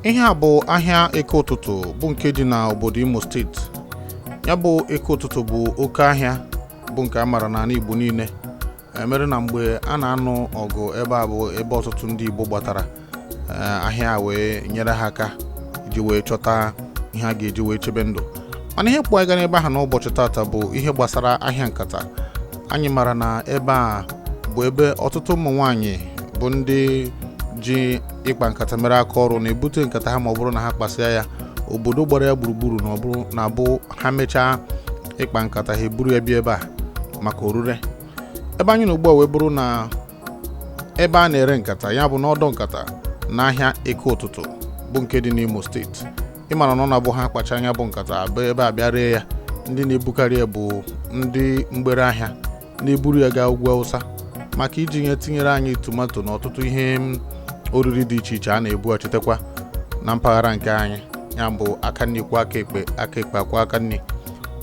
Ihe a bụ ahịa eke ụtụtụ bụ nke dị na obodo Imo steeti. Ya bụ eke ụtụtụ bụ oke ahịa bụ nke a mara n'ala Igbo niile. Mere na mgbe a na-anụ ọgụ ebe a bụ ebe ọtụtụ ndị Igbo gbatara ahịa wee nyere ha aka iji wee chọta ihe a ga-eji wee chebe ndụ. Mana ihe kpọọ ịga n'ebe ahụ n'ụbọchị tata bụ ihe gbasara ahịa nkata. Anyị mara na ebe a bụ ebe ọtụtụ ụmụ nwaanyị bụ ndị ji ịkpa nkata mere aka ọrụ na-ebute nkata ha ma ọ bụrụ na ha kpasịa ya obodo gbara ya gburugburu na ọ bụrụ na abụ ha mechaa ịkpa nkata ha eburu ya bịa ebe a maka orure. Ebe anyị na ugbu a wee bụrụ na ebe a na-ere nkata, ya bụ n'ọdọ nkata n'ahịa eke ụtụtụ bụ nke dị n'Imo steeti. Ịmara na ọ na-abụ ha kpacha anya bụ nkata bụ ebe a bịa ree ya. Ndị na-ebukarị ya bụ ndị mgbere ahịa na-eburu ya gaa ugwu Awụsa maka iji nye tinyere anyị tomato na ọtụtụ ihe oriri dị iche iche a na-ebu achetekwa na mpaghara nke anyị, ya bụ aka nri kwa aka ekpe akwa aka nri.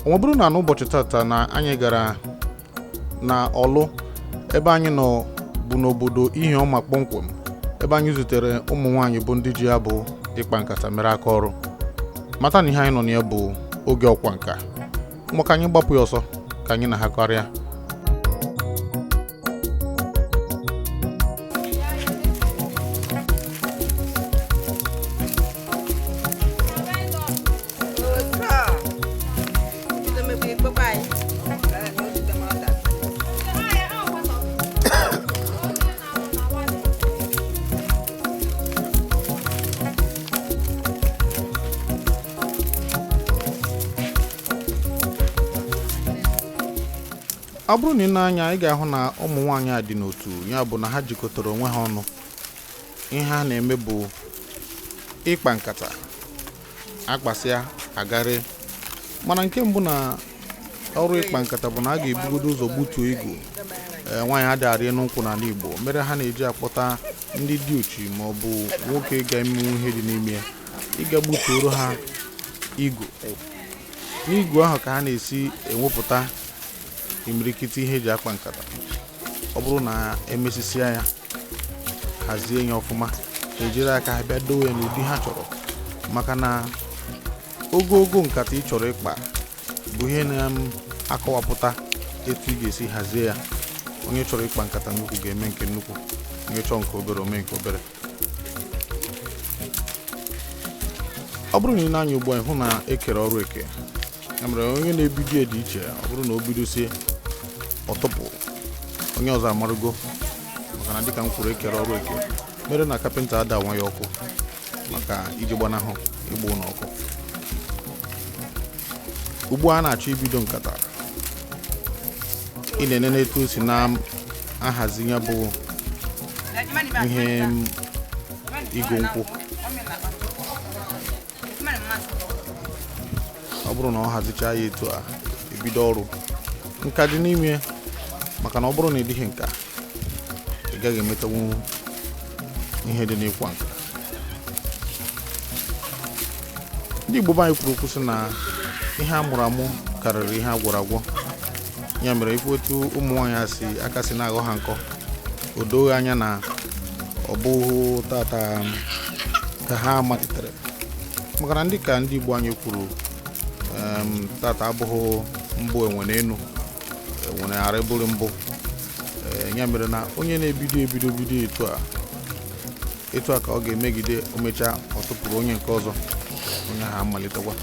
Ọ bụrụ na n'ụbọchị tata na anyị gara na Ọlụ ebe anyị nọ bụ n'obodo ihe ọma kpọmkwem, ebe anyị zutere ụmụ nwaanyị bụ ndị ji ya bụ ịkpa nkata mere aka ọrụ. Mata na ihe anyị nọ na ya bụ oge ọkwa nka. Maka anyị gbapụ ya ọsọ ka anyị na ha karịa. Ọ bụrụ na ị na-anya, ị ga-ahụ na ụmụ nwaanyị a dị n'otu, ya bụ na ha jikọtara onwe ha ọnụ. Ihe ha na-eme bụ ịkpa nkata, akpasịa agarị. Mana nke mbụ na ọrụ ịkpa nkata bụ na a ga-ebugodo ụzọ gbutuo igu. Nwaanyị adịghị n'ụkwụ n'ala Igbo, mere ha na-eji akpọta ndị dị uchi ma ọ bụ nwoke ga-emenwu ihe dị n'ime ya ịga gbutuoro ha igu. N'igu ahụ ka ha na-esi enwepụta imirikiti ihe eji akpa nkata. Ọ bụrụ na emesisia ya, hazie ya ọfụma, ejiri aka ha bịa doo ya n'ụdị ha chọrọ, maka na ogogo nkata ị chọrọ ịkpa bụ ihe na-akọwapụta etu ị ga-esi hazie ya. Onye chọrọ ịkpa nkata nnukwu ga-eme nke nnukwu, onye chọrọ nke obere ome nke obere. Ọ bụrụ na ị na-anya ugbu a hụ na ekere ọrụ eke, ya mere onye na-ebido ya dị iche. Ọ bụrụ na o bidosie ọtụpụ, onye ọzọ amarugo, maka na dịka m kwuru ekere ọrụ eke mere na kapịnta ada nwa ya ọkụ maka iji gbanahụ igbu n'ọkụ. Ugbu a na-achọ ibido nkata, ị na-enene etu o si na-ahazi ya bụ ihe igo nkwụ. Ọ bụrụ na ọ hazichaa ya etu a, ebido ọrụ. Nka dị n'ime, maka na ọ bụrụ na ị dịghị nka, ị gaghị emetanwu ihe dị n'ịkwa nka. Ndị Igbo anyị kwuru okwu sị na ihe a mụrụ amụ karịrị ihe a gwọrọ agwọ. Ya mere ifu etu ụmụ nwaanyị aka si na-aghọ ha nkọ, o doghị anya na ọ bụghị tata ka ha malitere. Maka na ndị ka ndị Igbo anyị kwuru, tata abụghị mbụ enwe n'enu, enwe na-ara eburu mbụ. Ya mere na onye na-ebido etu a etu a ka ọ ga-emegide omecha ọtụpụrụ onye nke ọzọ onye ha malitekwa.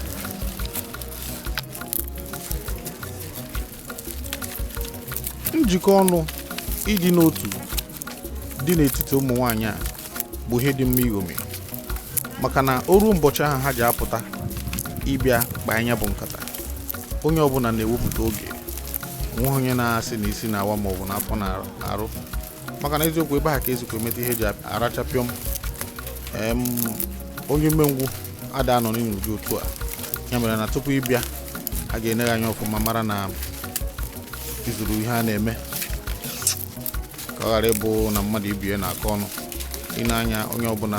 Njikọ ọnụ ịdị n'otu dị n'etiti ụmụ nwaanyị a bụ ihe dị mma igomi, maka na o ruo ụbọchị ahụ ha ji apụta ịbịa kpa anya bụ nkata, onye ọbụla na-ewepụta oge, nwe onye na-asị na isi na-awa maọbụ n'afọ na-arụ, maka na eziokwu ebe ha ka ezikwa emeta ihe ji arachapịọm. Onye umengwụ ada anọ n'ụdị otu a, ya mere na tupu ịbịa a ga-enye anya ọfụma mara na izuru ihe a na-eme, ka ọ ghara ịbụ na mmadụ ibie na-akọ ọnụ ịna anya onye ọbụla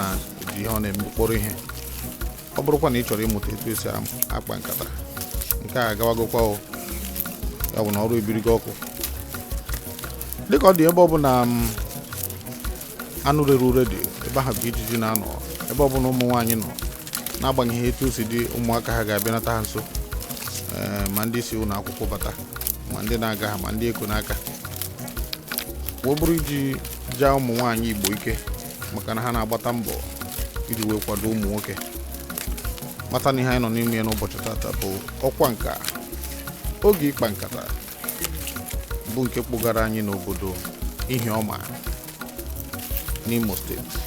ji ihe ọ na-eme kpọrọ ihe. Ọ bụrụkwa na ị chọrọ ịmụta etu esi akpa nkata, nke a agawagokwa ya bụ na ọrụ ebirigo ọkụ. Dịka ọ dị ebe ọbụla anụ rere ure dị, ebe ahụ bụ ijiji na-anọ. Ebe ọbụla ụmụ nwaanyị nọ, n'agbanyeghị etu o si dị, ụmụaka ha ga-abịanata ha nso, ma ndị si ụlọ akwụkwọ bata, ma ndị na-aga ha, ma ndị eko n'aka, wee bụrụ iji jaa ụmụ nwaanyị Igbo ike, maka na ha na-agbata mbọ iji wee kwado ụmụ nwoke. Mata na ihe anyị nọ n'ime ya n'ụbọchị tata bụ ọkwa nka, oge ịkpa nkata, bụ nke kpụgara anyị n'obodo Ihiọma n'Imo steeti.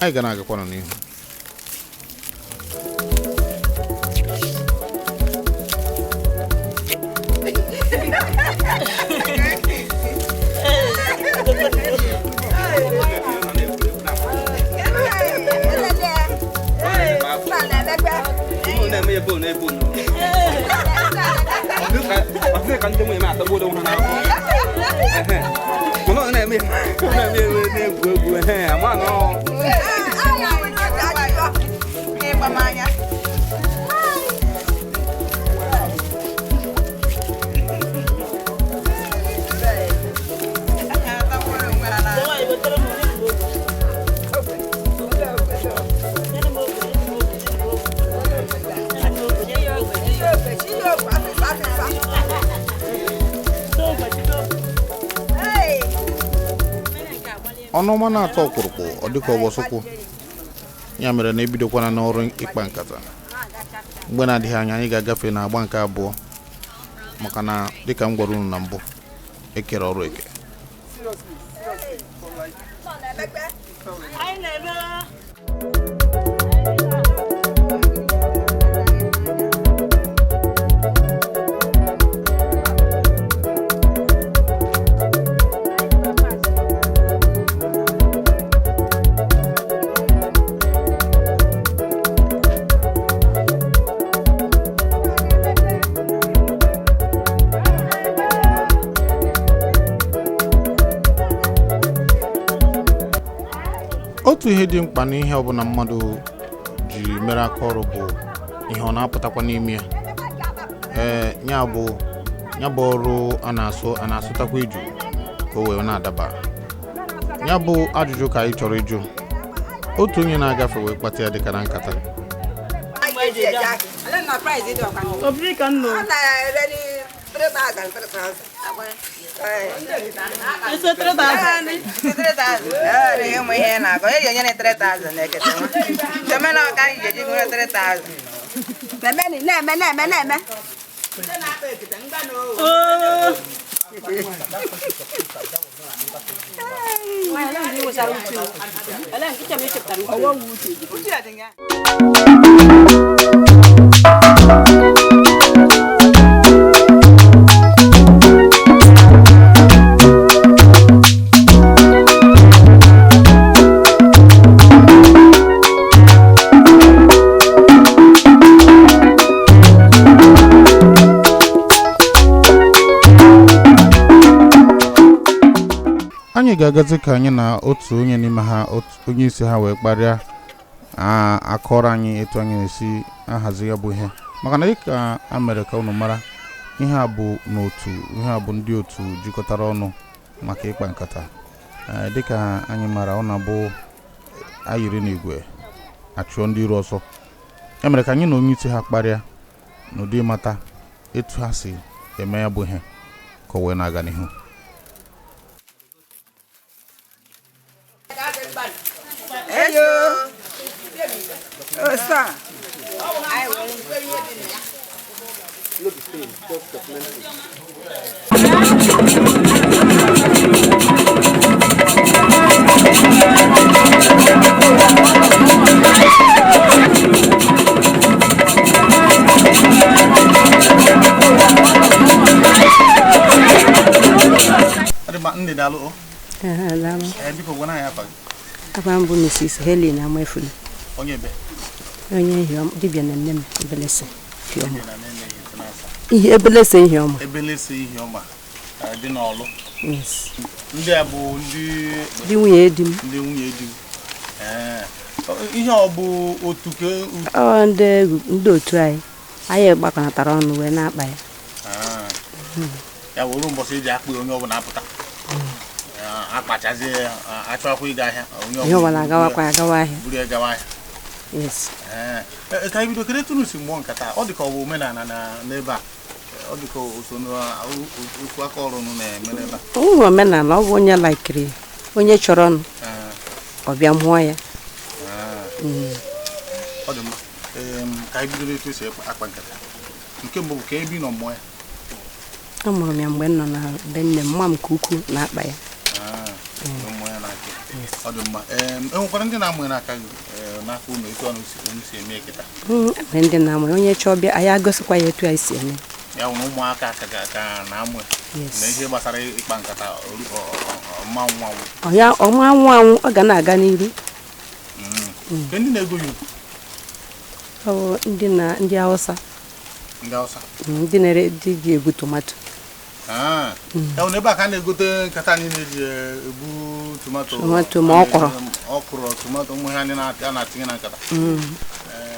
Anyị ga na-agakwana n'ihu. Ọnụọma na-atọ ọkpụrụkpụ, ọ dịka ọgbọsụkwụ. Ya mere na ebidokwana n'ọrụ ịkpa nkata. Mgbe na-adịghị anya anyị ga-agafe na agba nke abụọ, maka na dịka m gwara unu na mbụ, ekere ọrụ eke. Otu ihe dị mkpa n'ihe ọbụla mmadụ ji mere aka ọrụ bụ ihe ọ na-apụtakwa n'ime ya. Ya bụ ọrụ a na-asụtakwa iju ka o wee na-adaba. Ya bụ ajụjụ ka anyị chọrọ ịjụ otu onye na-agafe wee kpata ya dịka na nkata. Anyị ga-agazi ka anyị na otu onye n'ime ha, onye isi ha wee kparịa akọrọ anyị etu anyị na-esi ahazi ya bụ ihe, maka na dịka a mere ka unu mara, ihe a bụ n'otu, ihe a bụ ndị otu jikọtara ọnụ maka ịkpa nkata. Dịka anyị mara, ọ na-abụ ayiri n'igwe achụọ ndị iro ọsọ. Ya mere ka anyị na onye isi ha kparịa n'ụdị mata etu ha si eme ya bụ ihe ka o wee na-aga n'ihu. Hello. Oh, sir. I will. Look, just documentary. Ndị dalụ biko gwana ya afa aba mbụ Mrs. Helen Amefulu onye be onye hiom dibia na nne m ebelese hiom ihe ebelese hiom dị n'ọlụ yes ndị a bụ ndị nwunye di m ihe ọ bụ otu ke ndị otu anyị gbakọnatara ọnụ wee na-akpa ya ya wụrụ mbọsị eji akpụ onye ọbụla apụta akpachazi achọkwa ịga ahịa onye ọbụla agawa ahịa buru ya gawa ahịa yes ka anyị bido kere tunu si mmụọ nkata ọ dịka ọ bụ omenala n'ebe a ọ dịka otu aka ọrụ na-eme n'ebe a ụmụ omenala ọ bụ onye laikiri onye chọrọ ọnụ ọ bịa mụọ ya ọ dị mma ka anyị bido etu esi akpa nkata nke mbụ bụ ka ebi nọ mmụọ ya amụrụ m ya mgbe m nọ na be nne m, nwa m ka ukwu na-akpa ya ọ dị mma enwekwara ndị na-amụ n'aka gị n'aka ụmụ etu ọnụ si eme kịta enwere ndị na-amụ onye chọọ bịa anyị agosikwa ya etu anyị si eme ya nwere ụmụaka ka na-amụ na ihe gbasara ịkpa nkata ọma anwụ anwụ ọ ga na-aga n'iru nke ndị na-ego ya ndị Hausa ndị na-ere dị ji ebu tomato ya nwere ebe a ka a na-egote nkata anyị na-eji ebu tomato ma ọkwụrụ tomato ụmụ ihe a na-atinye na nkata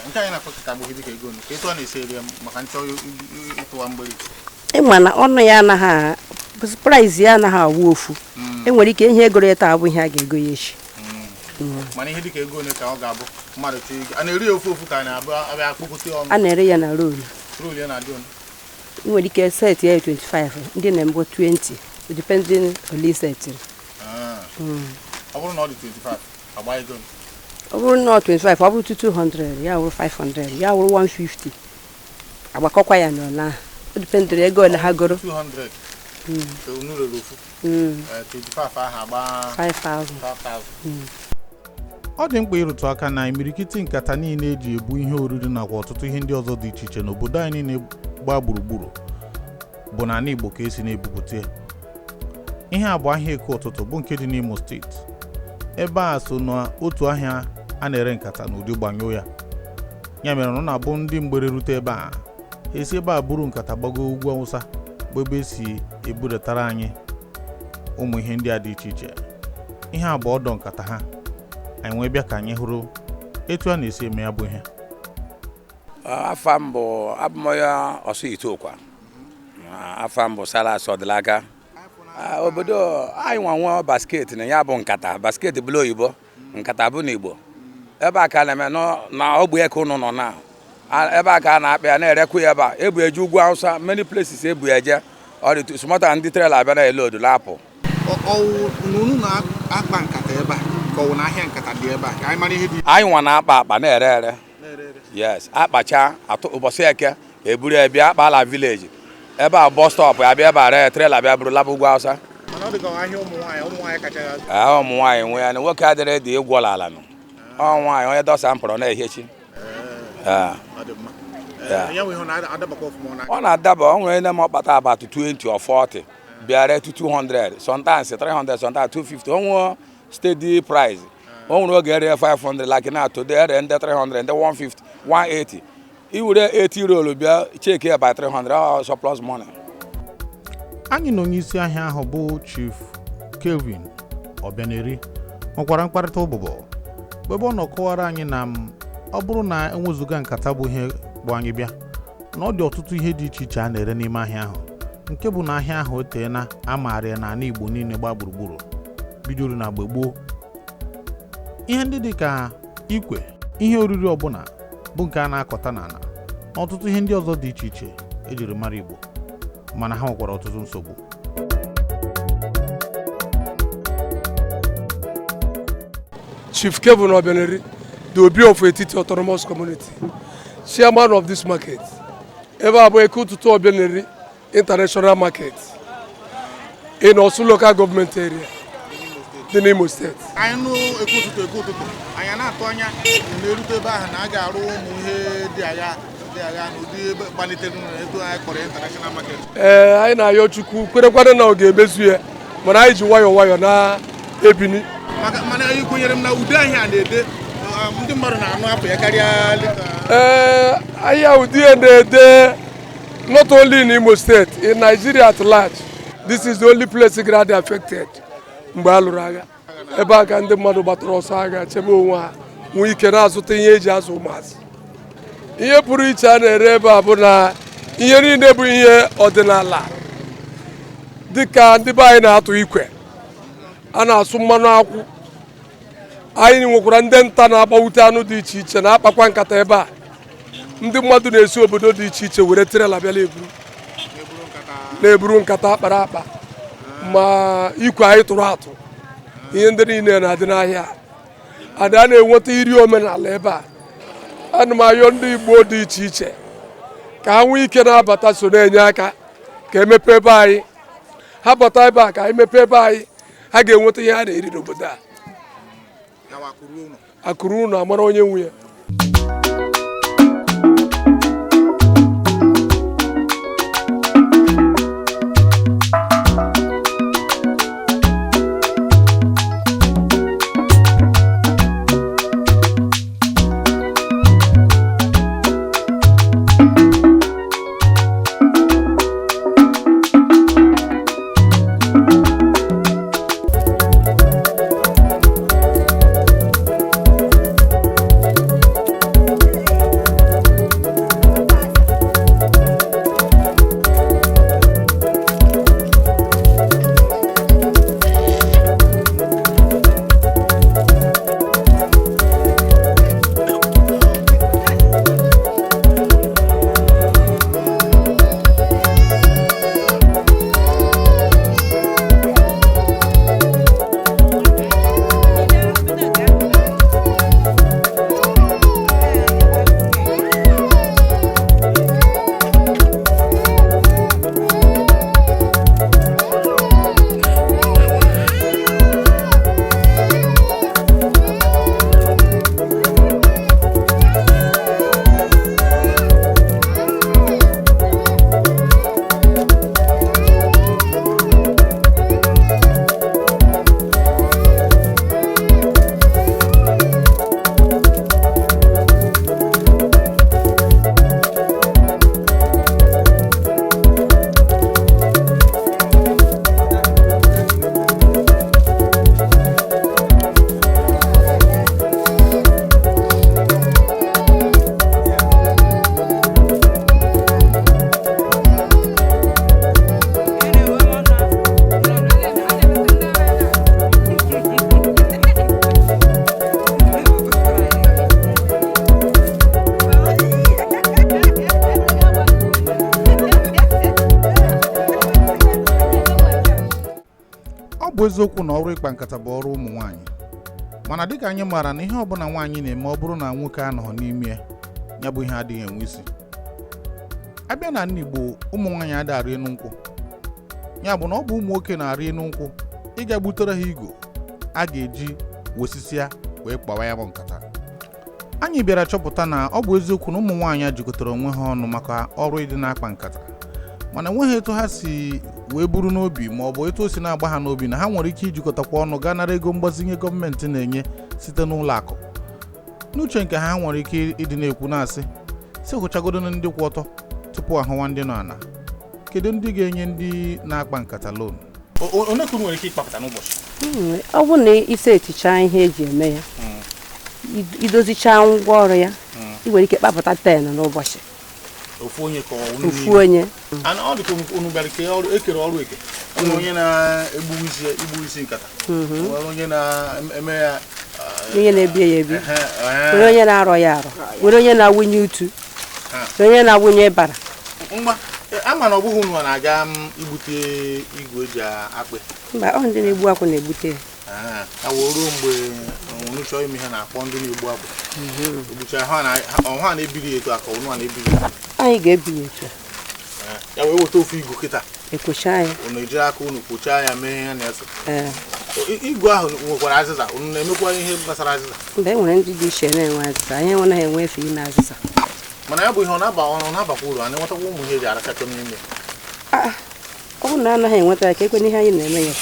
nke anyị na-akpọ kịta bụ dịka ego ka etu a na-esi eri maka nchọ ịtụwa mgberi ịma na ọnụ ya anaghị price ya anaghị awụ ofu enwere ike ihe egoro ya taa bụ ihe a ga-ego ya echi mana ihe dịka ego ole ka ọ ga-abụ mmadụ a na-eri ya ofu ka a na-abịa akpụkọta ọnụ a na-ere ya na roll ya na-adị ọnụ nwere ike set ya 25 ndị na-mbụ 20 depending on set ọ bụrụ na ọ dị 25 agba ego ọ bụrụ na 25 ọ bụrụ 200 ya wụrụ 500 ya wụrụ 150 agbakọkwa ya n'ọla ahụ o dependere ego ole ha goro 200 unu rere ofu 25 ahụ agba 5000 ọ dị mkpa ịrụtụ aka na imirikiti nkata niile eji ebu ihe oriri nakwa ọtụtụ ihe ndị ọzọ dị iche iche n'obodo anyị niile gbaa gburugburu bụ na Igbo ka esi na-ebupụta ya. Ihe a bụ ahịa Eke Ụtụtụ bụ nke dị n'Imo steeti. Ebe a so na otu ahịa a na-ere nkata n'ụdị gbanyụ ya. Ya mere ọ na-abụ ndị mgbere rute ebe a esi ebe a buru nkata gbago ugwu Awụsa bụ ebe esi ebudatara anyị ụmụ ihe ndị a dị iche iche. Ihe a bụ ọdọ nkata ha. Anyị nwee bịa ka anyị hụrụ etu a na-esi eme ya bụ ihe. Afa mbụ abụmọya ọsụ Itokwa. Afa mbụ Sara Sọdịlaga. Obodo anyị nwa basket na ya bụ nkata basket bụla oyibo nkata bụ n'Igbo. Ebe a ka na-eme na ogbe eke ụnụ nọ na ebe a ka na-akpa ya na-erekwu ya ebe a ebu eje ugwu Awụsa many places ebu eje ọ dị smọta ndị trela abịa na elodu lapụ. Unu na-akpa nkata ebe a ka ọ na ahịa nkata dị ebe a ka anyị mara ihe dị. Anyị nwa na-akpa na-ere ere. Yes, akpacha ụbọchị eke eburu ebia akpala village ebe a bus stop ya bịa ebe a ree trela bịa buru laba ugwu Awụsa. Mana ọ dị ka ahịa ụmụ nwaanyị kacha ụmụ nwaanyị nwe ya na nwoke adịrị dị ịgwọla ala nọ ọ nwaanyị onye dọsa mpụrụ na-ehechi ọ na-adaba ọ nwere ndị ma ọkpata about 20 or 40 bịara to 200 sometimes 300 sometimes 250 o nwere steady price o nwere oge ere 500 like na today ere ndị 300 ndị 150 180 iwere 80 roll bịa check ya by 300 surplus money. Anyị na onye isi ahịa ahụ bụ Chief Kelvin Obianeri nwekwara mkparịta ụbụbọ ebe ọ nọ kọwara anyị na ọ bụrụ na enwezuga nkata bụ ihe bụ anyị bịa na ọ dị ọtụtụ ihe dị iche iche a na-ere n'ime ahịa ahụ nke bụ na ahịa ahụ etee na amaara ya n'ala Igbo niile gbaa gburugburu bidoro na mgbe gboo. Ihe ndị dị ka ikwe ihe oriri ọbụla bụ nke a na-akọta n'ala na ọtụtụ ihe ndị ọzọ dị iche iche ejiri mara Igbo mana ha nwekwara ọtụtụ nsogbu. Chief Kevin Obeneri, the Obi of Etiti Autonomous Community, chairman of this market. Ever Eko to Obeneri International Market in Osun local government area, the Nemo State. I know Eko to. I am not Tonya, Neruteba, and Aga, Muhe, Diaga, international market. I know Yochuku, Kurakwana no game, but I do wire na Ebini. Mana you go here now, Udaya, and the not only in Imo State, in Nigeria at large. This is the only place greatly affected. Mbaluraga. Eba kande madu batrosaga chemo we can also think as umas. Iye puru icha na ereba abuna iye ni nebu iye ordinala. Dika ndị be anyị na-atụ ikwe. A na-asụ mmanụ akwụ. Anyị nwekwara ndị nta na-agbawute anụ dị iche iche na-akpakwa nkata ebe a. Ndị mmadụ na-esi obodo dị iche iche were tirela bịa na-eburu nkata akpara akpa ma ikwe anyị tụrụ atụ. Ihe ndị niile na-adị n'ahịa. Ada na-enweta iri omenala ebe a. Ana m ayọ ndị Igbo dị iche iche ka ha nwee ike na-abata so na-enye aka ka emepe ebe anyị. Ha bata ebe a ka anyị mepee ebe anyị, ha ga-enweta ihe ha na-eri n'obodo a. Akụrụ unu amara onye nwe ya. eziokwu na ọrụ ịkpa nkata bụ ọrụ ụmụ nwaanyị, mana dịka anyị maara na ihe ọbụla nwaanyị na-eme ọ bụrụ na nwoke anọghị n'ime ya bụ ihe adịghị enwe isi. Abịa na ndị Igbo, ụmụ nwaanyị adịghị arị enu nkwụ, ya bụ na ọ bụ ụmụ nwoke na-arị enu nkwụ, ị ga-gbutere ha igo a ga-eji wesisi ya wee kpawa ya bụ nkata. Anyị bịara chọpụta na ọ bụ eziokwu na ụmụ nwaanyị jikọtara onwe ha ọnụ maka ọrụ ịdị na-akpa nkata, mana enweghị etu ha si wee buru n'obi ma ọ bụ etu o si na-agba ha n'obi na ha nwere ike ijikọtakwa ọnụ gaa nara ego mgbazinye gọọmenti na-enye site n'ụlọ akụ. N'uche nke ha nwere ike ịdị na-ekwu na-asị si hụchagodo ndị kwụ ọtọ tupu ahụwa ndị nọ ana. Kedu ndị ga-enye ndị na-akpa nkata loan? Onye kwuru nwere ike ịkpakọta n'ụbọchị? Ọ bụ na ise eticha ihe eji eme ya, idozicha ngwa ọrụ ya, ị nwere ike kpapụta 10 n'ụbọchị. Ofu onye ka ofu onye. Ana ọ dị ka unu bịara ke ọrụ ekere ọrụ eke. Onye na-egbu isi nkata. Onye na-eme ya, onye na-ebi ya ebi. Onye na-arọ ya arọ. Onye na-awụnye utu. Onye na-awụnye bara. Mgba ama na ọ bụghị unu na-aga igbute igwe eji akpị. Mba, ọ ndị na-egbu akwụ na-egbute. Aworo mgbe unu unu chọọ ime ihe na-akpọ ndị na-egbu akwa egbucha ha na-ebiri etu aka unu na-ebiri anyị ga-ebi ya etu ya wee weta ofu igu kịta ekwocha ya unu ejiri aka unu kpochaa ya mee ihe na-eso igu ahụ nwekwara azịza unu na-emekwa ihe gbasara azịza mgbe e nwere ndị dị iche na-enwe azịza anyị enweghị enwe efe ime azịza mana ya bụ ihe ọ na-abakwa uru anyị nwetakwa ụmụ ihe eji arachachọ n'ime ọ bụ na anaghị enweta ya ka ekwe n'ihe anyị na-eme ya